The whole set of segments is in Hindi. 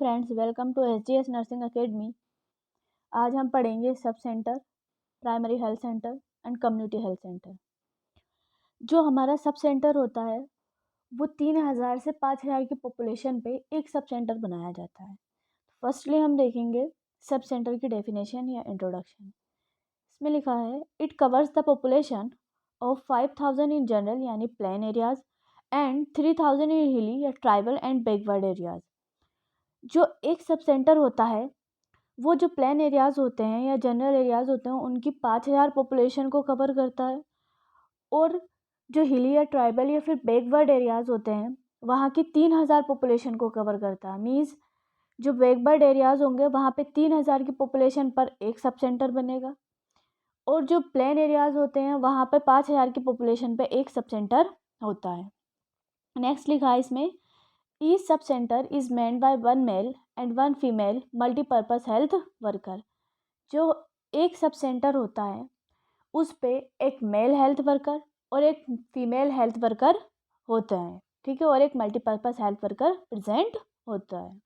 Friends, welcome to SGS nursing academy. आज हम पढ़ेंगे sub centre, primary health centre and community health centre. जो हमारा सब सेंटर होता है वो 3000 से 5000 की पॉपुलेशन पे एक सब सेंटर बनाया जाता है। फर्स्टली हम देखेंगे सब सेंटर की डेफिनेशन या इंट्रोडक्शन। इसमें लिखा है, it covers the population of 5000 in general यानी प्लेन एरियाज एंड 3000 इन हिली या ट्राइबल एंड बैकवर्ड एरियाज। जो एक सब सेंटर होता है वो जो प्लेन एरियाज़ होते हैं या जनरल एरियाज़ होते हैं उनकी 5000 पॉपुलेशन को कवर करता है, और जो हिली या ट्राइबल या फिर बैकवर्ड एरियाज़ होते हैं वहाँ की 3000 पॉपुलेशन को कवर करता है। मीन्स जो बैकवर्ड एरियाज़ होंगे वहाँ पे 3000 की पॉपुलेशन पर एक सब सेंटर बनेगा, और जो प्लेन एरियाज़ होते हैं वहाँ पे 5000 की पॉपुलेशन पे एक सब सेंटर होता है। नेक्स्ट लिखा है इसमें, each sub centre is manned by 1 male and 1 female multipurpose health worker. जो एक सब सेंटर होता है उस पे एक मेल हेल्थ वर्कर और एक फीमेल हेल्थ वर्कर होता है, ठीक है, और एक मल्टीपर्पज़ हेल्थ वर्कर प्रेजेंट होता है।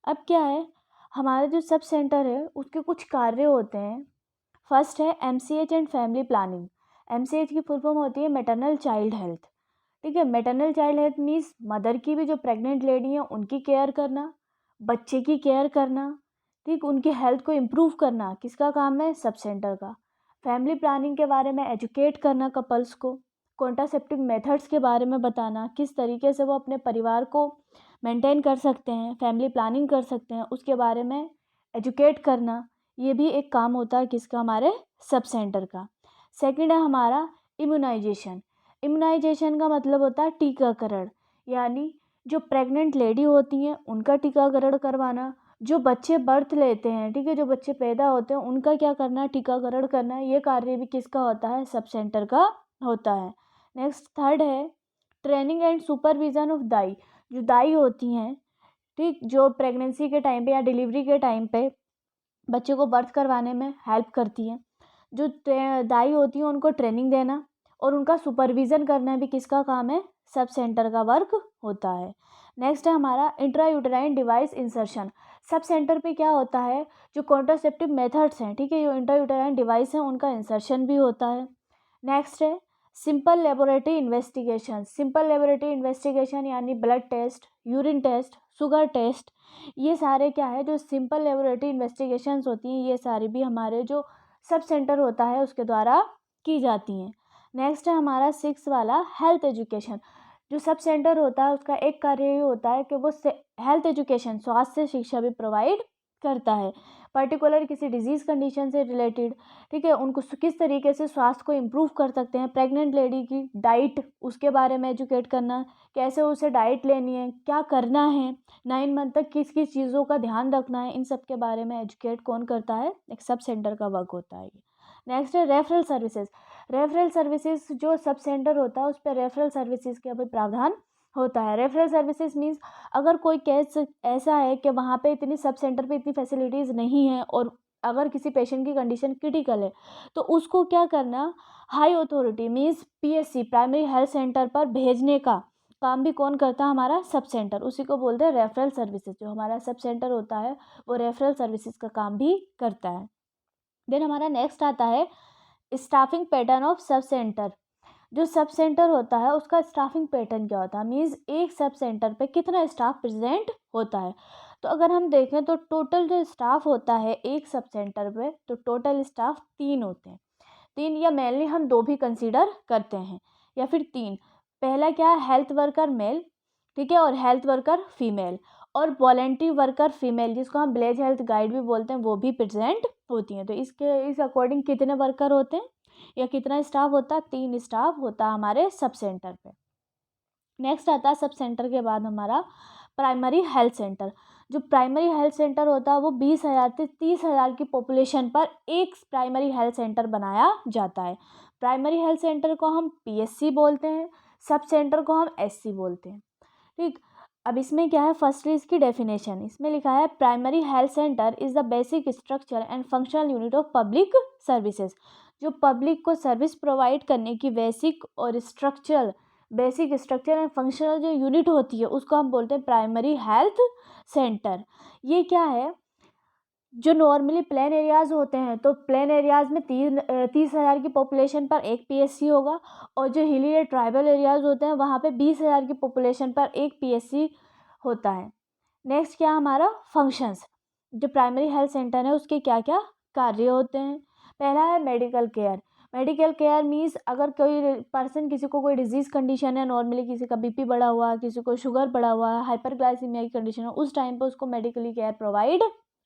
अब क्या है, हमारा जो सब सेंटर है उसके कुछ कार्य होते हैं। फर्स्ट है MCH and family planning. MCH की फुल फॉर्म होती है मैटरनल चाइल्ड हेल्थ, ठीक है। Maternal child health means mother की भी जो प्रेग्नेंट लेडी है उनकी केयर करना, बच्चे की केयर करना, ठीक, उनकी हेल्थ को इम्प्रूव करना किसका काम है, सब सेंटर का। फैमिली प्लानिंग के बारे में एजुकेट करना कपल्स को, कॉन्ट्रासेप्टिव मेथड्स के बारे में बताना, किस तरीके से वो अपने परिवार को मेंटेन कर सकते हैं, फैमिली प्लानिंग कर सकते हैं, उसके बारे में एजुकेट करना, ये भी एक काम होता है किसका, हमारे सब सेंटर का। सेकंड है हमारा इम्यूनाइजेशन। इम्यूनाइजेशन का मतलब होता है टीकाकरण, यानी जो प्रेग्नेंट लेडी होती हैं उनका टीकाकरण करवाना, जो बच्चे बर्थ लेते हैं, ठीक है, जो बच्चे पैदा होते हैं उनका क्या करना है, टीकाकरण करना। ये कार्य भी किसका होता है, सब सेंटर का होता है। नेक्स्ट थर्ड है training and supervision of thy. जो दाई होती हैं, ठीक, जो प्रेगनेंसी के टाइम पे या डिलीवरी के टाइम पे बच्चे को बर्थ करवाने में हेल्प करती हैं, जो दाई होती हैं उनको ट्रेनिंग देना और उनका सुपरविज़न करना भी किसका काम है, सब सेंटर का वर्क होता है। नेक्स्ट है हमारा intrauterine device insertion. Sub centre पे क्या होता है, जो कॉन्ट्रासेप्टिव मेथड्स हैं, ठीक है, जो इंट्रायूटेराइन डिवाइस हैं उनका इंसर्शन भी होता है। नेक्स्ट है simple laboratory investigation. Simple laboratory investigation यानी blood test, urine test, sugar test, ये सारे क्या है, जो सिंपल लेबोरेटरी इन्वेस्टिगेशंस होती हैं, ये सारी भी हमारे जो सब सेंटर होता है उसके द्वारा की जाती हैं। नेक्स्ट है हमारा 6 वाला हेल्थ एजुकेशन। जो सब सेंटर होता है उसका एक कार्य ये होता है कि वो हेल्थ एजुकेशन, स्वास्थ्य शिक्षा भी प्रोवाइड करता है, पर्टिकुलर किसी डिजीज़ कंडीशन से रिलेटेड, ठीक है, उनको किस तरीके से स्वास्थ्य को इम्प्रूव कर सकते हैं। प्रेग्नेंट लेडी की डाइट, उसके बारे में एजुकेट करना, कैसे उसे डाइट लेनी है, क्या करना है, 9 मंथ तक किस किस चीज़ों का ध्यान रखना है, इन सब के बारे में एजुकेट कौन करता है, एक सब सेंटर का वर्क होता है ये। नेक्स्ट है रेफरल सर्विसेज। रेफरल सर्विसेज जो सब सेंटर होता है उस पर रेफरल सर्विसेज का भी प्रावधान होता है। रेफरल सर्विसेज मीन्स अगर कोई केस ऐसा है कि वहाँ पे इतनी सब सेंटर पे इतनी फैसिलिटीज़ नहीं है और अगर किसी पेशेंट की कंडीशन क्रिटिकल है तो उसको क्या करना, high authority means PHC primary health centre पर भेजने का काम भी कौन करता है, हमारा सब सेंटर, उसी को बोलते हैं रेफरल सर्विसेज। जो हमारा सब सेंटर होता है वो रेफरल सर्विसेज का काम भी करता है। देन हमारा नेक्स्ट आता है staffing pattern of sub centre. जो सब सेंटर होता है उसका स्टाफिंग पैटर्न क्या होता है, मीन्स एक सब सेंटर पे कितना स्टाफ प्रेजेंट होता है। तो अगर हम देखें तो टोटल जो स्टाफ होता है एक सब सेंटर पे, तो टोटल स्टाफ 3 होते हैं। 3 या मेनली हम 2 भी कंसीडर करते हैं या फिर 3। पहला क्या है, हेल्थ वर्कर मेल, ठीक है, और हेल्थ वर्कर फीमेल, और वॉलेंट्री वर्कर फीमेल जिसको हम विलेज हेल्थ गाइड भी बोलते हैं, वो भी प्रेजेंट होती हैं। तो इस अकॉर्डिंग कितने वर्कर होते हैं या कितना स्टाफ होता है, 3 स्टाफ होता है हमारे सब सेंटर पे। नेक्स्ट आता है सब सेंटर के बाद हमारा प्राइमरी हेल्थ सेंटर। जो प्राइमरी हेल्थ सेंटर होता है वो 20,000 से 30,000 की पॉपुलेशन पर एक प्राइमरी हेल्थ सेंटर बनाया जाता है। प्राइमरी हेल्थ सेंटर को हम PSC बोलते हैं, सब सेंटर को हम SC बोलते हैं, ठीक। अब इसमें क्या है, फर्स्टली इसकी डेफिनेशन इसमें लिखा है, primary health centre is the basic structure and functional unit of public services. जो पब्लिक को सर्विस प्रोवाइड करने की बेसिक और structural basic structure and functional जो यूनिट होती है उसको हम बोलते हैं प्राइमरी हेल्थ सेंटर। ये क्या है, जो नॉर्मली प्लेन एरियाज़ होते हैं तो प्लेन एरियाज़ में 30,000 की पॉपुलेशन पर एक पीएससी होगा, और जो हिली या ट्राइबल एरियाज़ होते हैं वहाँ पे 20,000 की पॉपुलेशन पर एक पीएससी होता है। नेक्स्ट क्या हमारा फंक्शंस, जो प्राइमरी हेल्थ सेंटर है उसके क्या क्या कार्य होते हैं। पहला है medical care. Medical care means अगर कोई पर्सन, किसी को कोई डिजीज़ कंडीशन है, नॉर्मली किसी का बीपी बढ़ा हुआ है, किसी को शुगर बढ़ा हुआ है, हाइपरग्लाइसीमिया की कंडीशन है, उस टाइम पे उसको मेडिकली केयर प्रोवाइड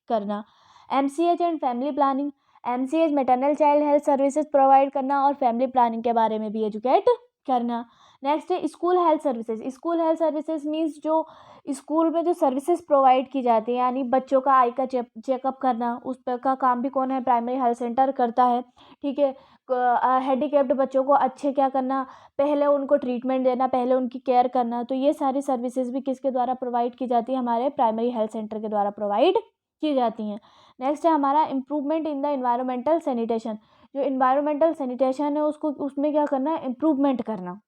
करना। MCH and family planning. MCH maternal child health services provide करना और फैमिली प्लानिंग के बारे में भी एजुकेट करना। नेक्स्ट है school health services. School health services means जो स्कूल में जो सर्विसेज प्रोवाइड की जाती है, यानी बच्चों का आई का चेकअप करना, उस पर का काम भी कौन है, प्राइमरी हेल्थ सेंटर करता है। ठीक है, हैंडीकैप्ड बच्चों को अच्छे क्या करना, पहले उनको ट्रीटमेंट देना, पहले उनकी केयर करना, तो ये सारी सर्विसेज भी किसके द्वारा प्रोवाइड की जाती है, हमारे प्राइमरी हेल्थ सेंटर के द्वारा प्रोवाइड की जाती हैं। नेक्स्ट है हमारा improvement in the environmental sanitation. जो इन्वायरमेंटल सैनिटेशन है उसको, उसमें क्या करना है, इम्प्रूवमेंट करना।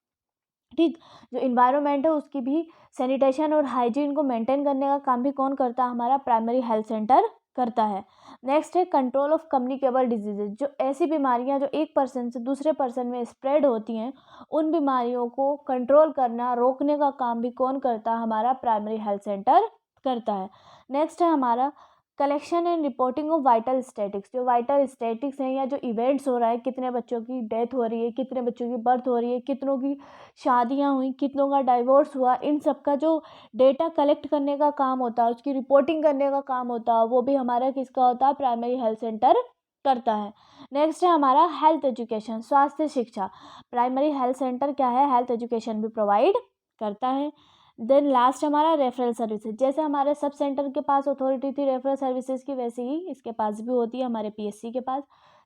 ठीक, जो इन्वायरमेंट है उसकी भी सैनिटेशन और हाइजीन को मेंटेन करने का काम भी कौन करता है, हमारा प्राइमरी हेल्थ सेंटर करता है। नेक्स्ट है कंट्रोल ऑफ कम्युनिकेबल डिजीजेज। जो ऐसी बीमारियां जो एक पर्सन से दूसरे पर्सन में स्प्रेड होती हैं, उन बीमारियों को कंट्रोल करना, रोकने का काम भी कौन करता है, हमारा प्राइमरी हेल्थ सेंटर करता है। नेक्स्ट है हमारा collection and reporting of vital statics. जो वाइटल स्टैटिक्स हैं, या जो इवेंट्स हो रहा है, कितने बच्चों की डेथ हो रही है, कितने बच्चों की बर्थ हो रही है, कितनों की शादियां हुई, कितनों का डाइवोर्स हुआ, इन सब का जो डेटा कलेक्ट करने का काम होता है, उसकी रिपोर्टिंग करने का काम होता है, वो भी हमारा किसका होता है, प्राइमरी हेल्थ सेंटर करता है। नेक्स्ट है हमारा हेल्थ एजुकेशन, स्वास्थ्य शिक्षा। प्राइमरी हेल्थ सेंटर क्या है, हेल्थ एजुकेशन भी प्रोवाइड करता है। देन लास्ट हमारा रेफरल सर्विसेज। जैसे हमारे सब सेंटर के पास अथॉरिटी थी रेफरल सर्विसेज की, वैसे ही इसके पास भी होती है, हमारे पीएससी के पास।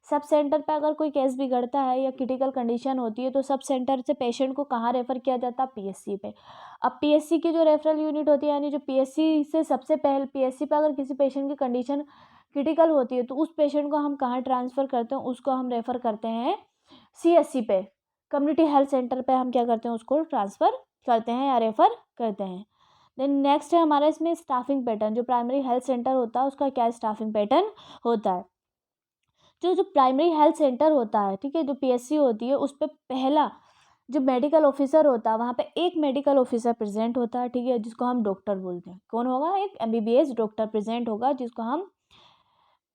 सब सेंटर पे अगर कोई केस बिगड़ता है या क्रिटिकल कंडीशन होती है तो सब सेंटर से पेशेंट को कहाँ रेफ़र किया जाता है, पीएससी पे। अब पीएससी की जो रेफरल यूनिट होती है, यानी जो पीएससी से सबसे पहले, पीएससी पे अगर किसी पेशेंट की कंडीशन क्रिटिकल होती है तो उस पेशेंट को हम कहाँ ट्रांसफ़र करते हैं, उसको हम रेफ़र करते हैं सीएससी पे, कम्युनिटी हेल्थ सेंटर पे हम क्या करते हैं, उसको ट्रांसफ़र करते हैं या रेफ़र करते हैं। देन नेक्स्ट है हमारा इसमें स्टाफिंग पैटर्न। जो प्राइमरी हेल्थ सेंटर होता है उसका क्या स्टाफिंग पैटर्न होता है। जो प्राइमरी हेल्थ सेंटर होता है, ठीक है, जो पीएससी होती है, उस पर पहला जो मेडिकल ऑफिसर होता है, वहाँ पे एक मेडिकल ऑफिसर प्रेजेंट होता है, ठीक है, जिसको हम डॉक्टर बोलते हैं। कौन होगा, एक एमबीबीएस डॉक्टर प्रेजेंट होगा, जिसको हम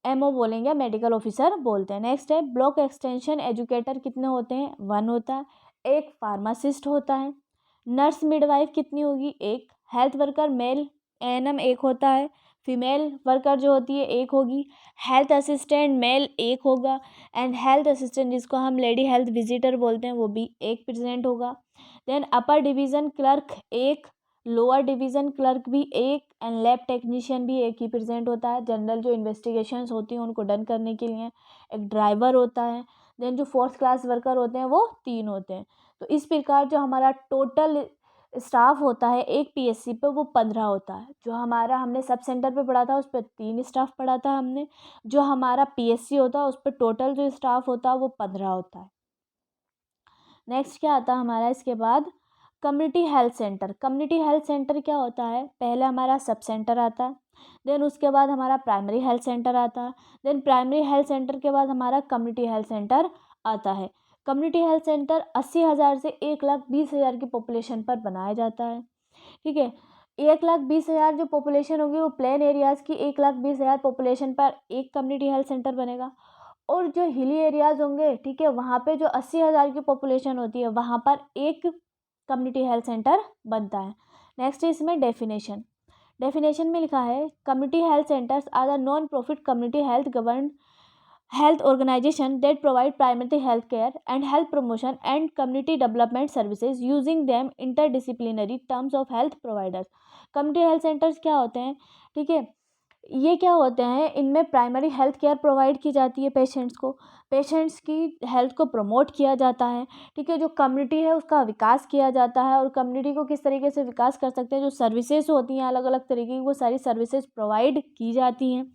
एमओ बोलेंगे, मेडिकल ऑफिसर बोलते हैं। नेक्स्ट है ब्लॉक एक्सटेंशन एजुकेटर। कितने होते हैं, 1 होता है। एक फार्मासिस्ट होता है। नर्स मिडवाइफ कितनी होगी, एक। हेल्थ वर्कर मेल एएनएम एक होता है। फीमेल वर्कर जो होती है एक होगी। हेल्थ असिस्टेंट मेल एक होगा। एंड हेल्थ असिस्टेंट जिसको हम लेडी हेल्थ विजिटर बोलते हैं, वो भी एक प्रेजेंट होगा। देन अपर डिवीज़न क्लर्क एक, लोअर डिवीज़न क्लर्क भी एक, एंड लैब टेक्नीशियन भी एक ही प्रेजेंट होता है, जनरल जो इन्वेस्टिगेशंस होती हैं उनको डन करने के लिए। एक ड्राइवर होता है। देन जो फोर्थ क्लास वर्कर होते हैं वो 3 होते हैं। तो इस प्रकार जो हमारा टोटल स्टाफ होता है एक पीएससी पे, वो 15 होता है। जो हमारा हमने सब सेंटर पे पढ़ा था उस पर 3 स्टाफ पढ़ा था हमने। जो हमारा पीएससी होता है उस पर टोटल जो स्टाफ होता है वो 15 होता है। नेक्स्ट क्या आता है हमारा इसके बाद, community health centre. Community health centre क्या होता है, पहले हमारा सब सेंटर आता है, देन उसके बाद हमारा प्राइमरी हेल्थ सेंटर आता है, देन प्राइमरी हेल्थ सेंटर के बाद हमारा कम्युनिटी हेल्थ सेंटर आता है। कम्युनिटी हेल्थ सेंटर 80,000 से 1,20,000 की पॉपुलेशन पर बनाया जाता है। ठीक है, 1,20,000 जो पॉपुलेशन होगी वो प्लेन एरियाज़ की, 1,20,000 पॉपुलेशन पर एक कम्युनिटी हेल्थ सेंटर बनेगा। और जो हिली एरियाज़ होंगे, ठीक है, वहाँ पे जो 80,000 की पॉपुलेशन होती है वहाँ पर एक कम्युनिटी हेल्थ सेंटर बनता है। नेक्स्ट इसमें डेफिनेशन। डेफिनेशन में लिखा है community health centres are the non profit community health govern health organization that provide primary health care and health promotion and community development services using them interdisciplinary terms of health providers। community health centers क्या होते हैं, ठीक है, ये क्या होते हैं, इनमें प्राइमरी हेल्थ केयर प्रोवाइड की जाती है पेशेंट्स को, पेशेंट्स की हेल्थ को प्रमोट किया जाता है। ठीक है, जो कम्युनिटी है उसका विकास किया जाता है, और कम्युनिटी को किस तरीके से विकास कर सकते हैं, जो सर्विसेज होती हैं अलग अलग तरीके की, वो सारी सर्विसेज प्रोवाइड की जाती हैं।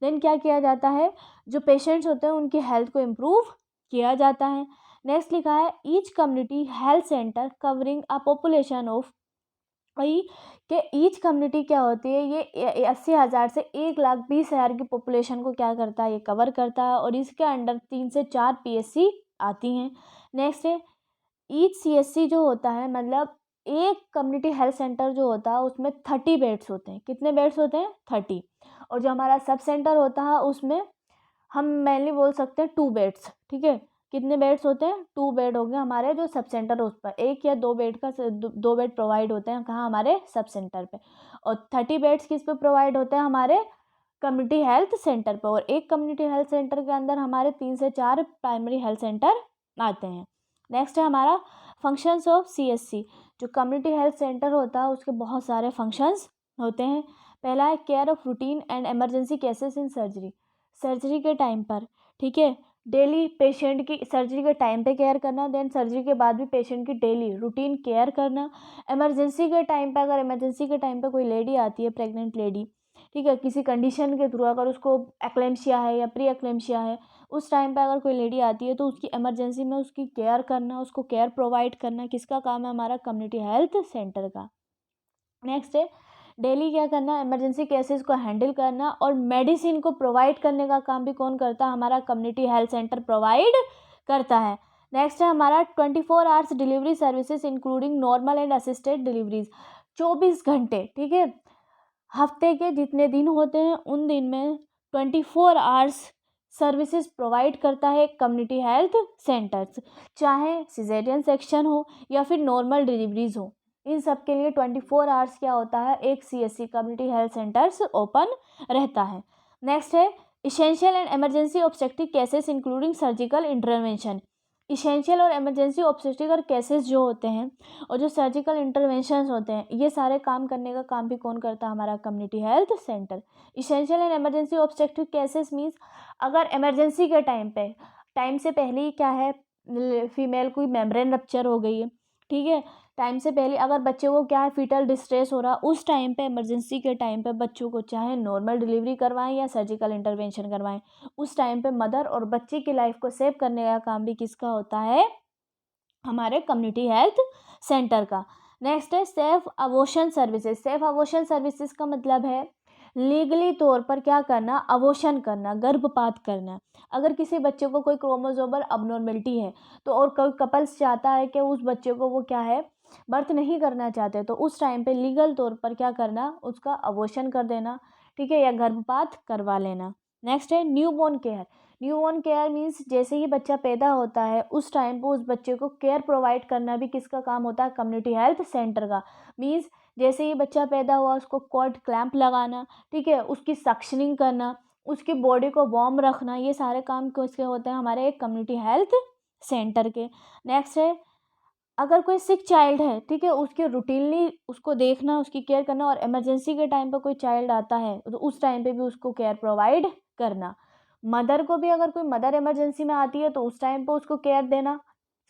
देन क्या किया जाता है, जो पेशेंट्स होते हैं उनकी हेल्थ को इम्प्रूव किया जाता है। नेक्स्ट लिखा है each community health centre covering a population of, वही कि ईच कम्युनिटी क्या होती है, ये 80,000 से 1,20,000 की पॉपुलेशन को क्या करता है, ये कवर करता है, और इसके अंडर 3 से 4 PSC आती हैं। नेक्स्ट है ईच CSC जो होता है, मतलब एक कम्युनिटी हेल्थ सेंटर जो होता है उसमें 30 बेड्स होते हैं। कितने बेड्स होते हैं? 30। और जो हमारा सब सेंटर होता है उसमें हम मेनली बोल सकते हैं 2 बेड्स, ठीक है। कितने बेड्स होते हैं? 2 बेड हो गए हमारे जो सब सेंटर है उस पर, 1 या 2 बेड का 2 बेड प्रोवाइड होते हैं कहाँ? हमारे सब सेंटर पे। और 30 बेड्स किस पे प्रोवाइड होते हैं? हमारे कम्युनिटी हेल्थ सेंटर पर। और एक कम्युनिटी हेल्थ सेंटर के अंदर हमारे 3 से 4 प्राइमरी हेल्थ सेंटर आते हैं। नेक्स्ट है हमारा फंक्शंस ऑफ CSC। जो कम्युनिटी हेल्थ सेंटर होता है उसके बहुत सारे फंक्शंस होते हैं। पहला है care of routine and emergency cases in surgery. Surgery के टाइम पर, ठीक है, डेली पेशेंट की सर्जरी के टाइम पे केयर करना, देन सर्जरी के बाद भी पेशेंट की डेली रूटीन केयर करना। इमरजेंसी के टाइम पे, अगर इमरजेंसी के टाइम पे कोई लेडी आती है, प्रेग्नेंट लेडी, ठीक है, किसी कंडीशन के थ्रू, अगर उसको एक्लेम्शिया है या प्री एक्लेम्शिया है, उस टाइम पे अगर कोई लेडी आती है तो उसकी इमरजेंसी में उसकी केयर करना, उसको केयर प्रोवाइड करना किसका काम है? हमारा कम्युनिटी हेल्थ सेंटर का। नेक्स्ट है डेली क्या करना? इमरजेंसी केसेस को हैंडल करना और मेडिसिन को प्रोवाइड करने का काम भी कौन करता है? हमारा कम्युनिटी हेल्थ सेंटर प्रोवाइड करता है। नेक्स्ट है हमारा 24 hours delivery services including normal and assisted deliveries. 24 घंटे, ठीक है, हफ्ते के जितने दिन होते हैं उन दिन में 24 आवर्स सर्विसेज प्रोवाइड करता है कम्युनिटी हेल्थ सेंटर्स, चाहे सिजेरियन सेक्शन हो या फिर नॉर्मल डिलीवरीज हो, इन सब के लिए 24 आवर्स क्या होता है? एक CSC community health centres open रहता है। नेक्स्ट है essential and emergency obstetric cases including surgical intervention. Essential और इमरजेंसी ऑब्स्टेट्रिक केसेस जो होते हैं और जो सर्जिकल इंटरवेंशंस होते हैं, ये सारे काम करने का काम भी कौन करता है? हमारा community health centre. Essential and emergency obstetric cases means अगर इमरजेंसी के टाइम से पहले ही क्या है, फीमेल कोई मेम्ब्रेन रप्चर हो गई है, ठीक है, टाइम से पहले अगर बच्चे को क्या है, फीटल डिस्ट्रेस हो रहा, उस टाइम पे, इमरजेंसी के टाइम पे बच्चों को चाहे नॉर्मल डिलीवरी करवाएं या सर्जिकल इंटरवेंशन करवाएं, उस टाइम पे मदर और बच्चे की लाइफ को सेव करने का काम भी किसका होता है? हमारे कम्युनिटी हेल्थ सेंटर का। नेक्स्ट है safe abortion services. Safe abortion services का मतलब है लीगली तौर पर क्या करना? अबॉर्शन करना, गर्भपात करना। अगर किसी बच्चे को कोई क्रोमोसोमल अबनॉर्मेलिटी है तो, और कोई कपल्स चाहता है कि उस बच्चे को वो क्या है, बर्थ नहीं करना चाहते, तो उस टाइम पे लीगल तौर पर क्या करना? उसका अबॉर्शन कर देना, ठीक है, या गर्भपात करवा लेना। नेक्स्ट है newborn care. Newborn care means जैसे ही बच्चा पैदा होता है उस टाइम पर उस बच्चे को केयर प्रोवाइड करना भी किसका काम होता है? कम्युनिटी हेल्थ सेंटर का। मीन्स जैसे ही बच्चा पैदा हुआ उसको कॉर्ड क्लैंप लगाना, ठीक है, उसकी सक्शनिंग करना, उसकी बॉडी को वार्म रखना, ये सारे काम किसके होते हैं? हमारे एक कम्युनिटी हेल्थ सेंटर के। नेक्स्ट है अगर कोई सिक चाइल्ड है, ठीक है, उसके रूटीनली उसको देखना, उसकी केयर करना, और इमरजेंसी के टाइम पर कोई चाइल्ड आता है तो उस टाइम पे भी उसको केयर प्रोवाइड करना। मदर को भी अगर कोई मदर इमरजेंसी में आती है तो उस टाइम पे उसको केयर देना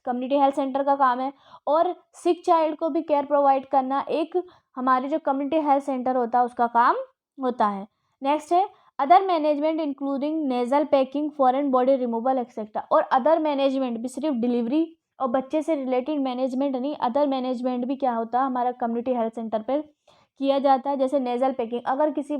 कम्युनिटी हेल्थ सेंटर का काम है। और सिक चाइल्ड को भी केयर प्रोवाइड करना एक हमारे जो कम्युनिटी हेल्थ सेंटर होता है उसका काम होता है। नेक्स्ट है other management including nasal packing, foreign body removal etcetera. और अदर मैनेजमेंट भी सिर्फ डिलीवरी और बच्चे से रिलेटेड मैनेजमेंट नहीं, अदर मैनेजमेंट भी क्या होता है? हमारा कम्युनिटी हेल्थ सेंटर पर किया जाता है। जैसे नेजल पैकिंग, अगर किसी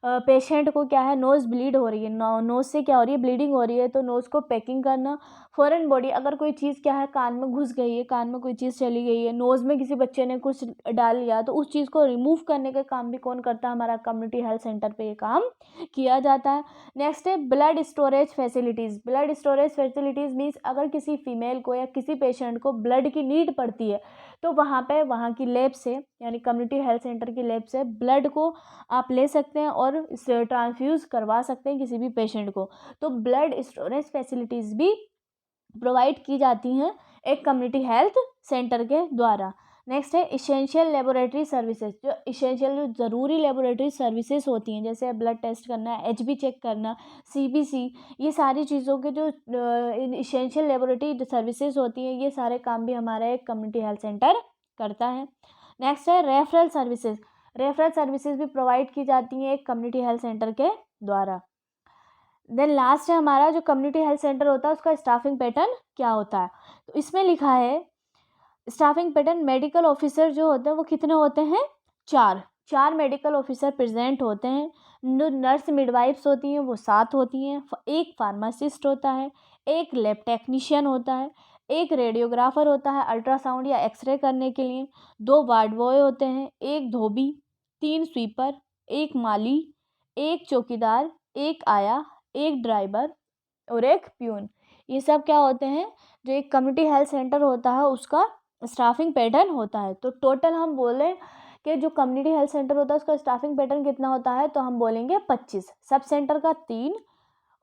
पेशेंट को क्या है, नोज़ ब्लीड हो रही है, नोज़ से क्या हो रही है, ब्लीडिंग हो रही है, तो नोज़ को पैकिंग करना। फॉरेन बॉडी, अगर कोई चीज़ क्या है कान में घुस गई है, कान में कोई चीज़ चली गई है, नोज़ में किसी बच्चे ने कुछ डाल लिया, तो उस चीज़ को रिमूव करने का काम भी कौन करता है? हमारा कम्युनिटी हेल्थ सेंटर पे ये काम किया जाता है। नेक्स्ट है blood storage facilities. Blood storage facilities means अगर किसी फीमेल को या किसी पेशेंट को ब्लड की नीड पड़ती है तो वहाँ की लैब से, यानी कम्युनिटी हेल्थ सेंटर की लैब से ब्लड को आप ले सकते हैं और इसे ट्रांसफ्यूज़ करवा सकते हैं किसी भी पेशेंट को। तो ब्लड स्टोरेज फैसिलिटीज़ भी प्रोवाइड की जाती हैं एक कम्युनिटी हेल्थ सेंटर के द्वारा। नेक्स्ट है इसेंशियल लेबोरेटरी सर्विसेज। जो इसेंशियल जो ज़रूरी लेबोरेटरी सर्विसेज होती हैं, जैसे ब्लड टेस्ट करना, HB चेक करना, CBC, ये सारी चीज़ों के जो इसेंशियल लेबोरेटरी सर्विसेज होती हैं, ये सारे काम भी हमारा एक कम्युनिटी हेल्थ सेंटर करता है। नेक्स्ट है रेफरल सर्विसेज। रेफरल सर्विसेज भी प्रोवाइड की जाती हैं एक कम्युनिटी हेल्थ सेंटर के द्वारा। देन लास्ट है हमारा जो कम्युनिटी हेल्थ सेंटर होता है उसका स्टाफिंग पैटर्न क्या होता है। तो इसमें लिखा है स्टाफिंग पैटर्न, मेडिकल ऑफिसर जो होते हैं वो कितने होते हैं, 4 मेडिकल ऑफिसर प्रेजेंट होते हैं। जो नर्स मिडवाइफ्स होती हैं वो 7 होती हैं। एक फार्मासिस्ट होता है, एक लैब टेक्नीशियन होता है, एक रेडियोग्राफर होता है अल्ट्रासाउंड या एक्सरे करने के लिए, 2 वार्ड बॉय होते हैं, एक धोबी, 3 स्वीपर, एक माली, एक चौकीदार, एक आया, एक ड्राइवर और एक प्यून। ये सब क्या होते हैं, जो एक कम्युनिटी हेल्थ सेंटर होता है उसका स्टाफिंग पैटर्न होता है। तो टोटल हम बोलें कि जो कम्युनिटी हेल्थ सेंटर होता है उसका स्टाफिंग पैटर्न कितना होता है, तो हम बोलेंगे 25, सब सेंटर का 3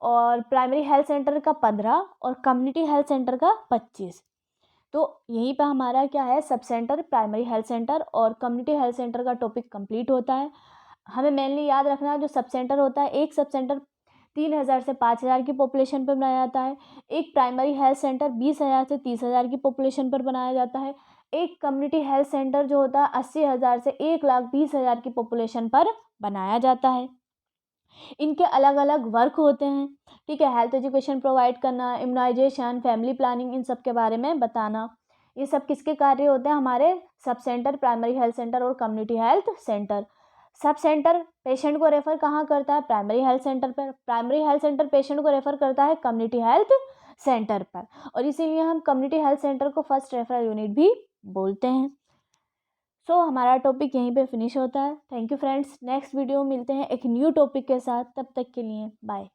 और प्राइमरी हेल्थ सेंटर का 15 और कम्युनिटी हेल्थ सेंटर का 25। तो यहीं पर हमारा क्या है, सब सेंटर, प्राइमरी हेल्थ सेंटर और कम्युनिटी हेल्थ सेंटर का टॉपिक कंप्लीट होता है। हमें मेनली याद रखना है जो सब सेंटर होता है, एक सब सेंटर 3000 से 5000 की पॉपुलेशन पर बनाया जाता है। एक प्राइमरी हेल्थ सेंटर 20000 से 30000 की पॉपुलेशन पर बनाया जाता है। एक कम्युनिटी हेल्थ सेंटर जो होता है 80000 से 1,20,000 की पॉपुलेशन पर बनाया जाता है। इनके अलग अलग वर्क होते हैं, ठीक है, हेल्थ एजुकेशन प्रोवाइड करना, इम्यूनाइजेशन, फैमिली प्लानिंग, इन सब के बारे में बताना। ये सब किसके कार्य होते हैं, हमारे sub centre, primary health centre और community health centre. Sub centre patient को रेफर कहाँ करता है, प्राइमरी हेल्थ सेंटर पर। प्राइमरी हेल्थ सेंटर पेशेंट को रेफर करता है कम्युनिटी हेल्थ सेंटर पर, और इसीलिए हम कम्युनिटी हेल्थ सेंटर को फर्स्ट रेफरल यूनिट भी बोलते हैं। सो हमारा टॉपिक यहीं पे फिनिश होता है। Thank you friends, next video में मिलते हैं एक न्यू टॉपिक के साथ, तब तक के लिए बाय।